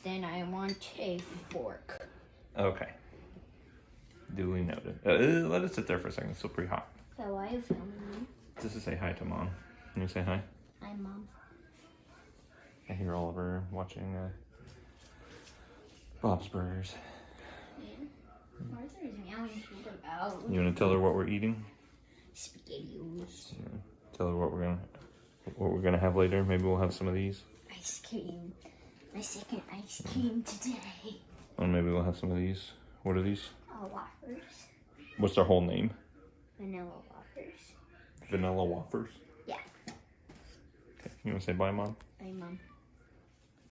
then I want a fork. Okay. Duly noted. Let it sit there for a second. It's still pretty hot. So why are you filming? Just to say hi to Mom. Can you say hi? Hi, Mom. I hear Oliver watching Bob's Burgers. Yeah. Arthur is meowing super loud. You want to tell her what we're eating? SpaghettiOs. Yeah. Tell her what we're gonna have later. Maybe we'll have some of these. Ice cream. My second ice cream today. Or maybe we'll have some of these. What are these? WAHFERS. What's their whole name? Vanilla WAHFERS. Vanilla WAHFERS? Yeah. Okay. You want to say bye, Mom? Bye, Mom.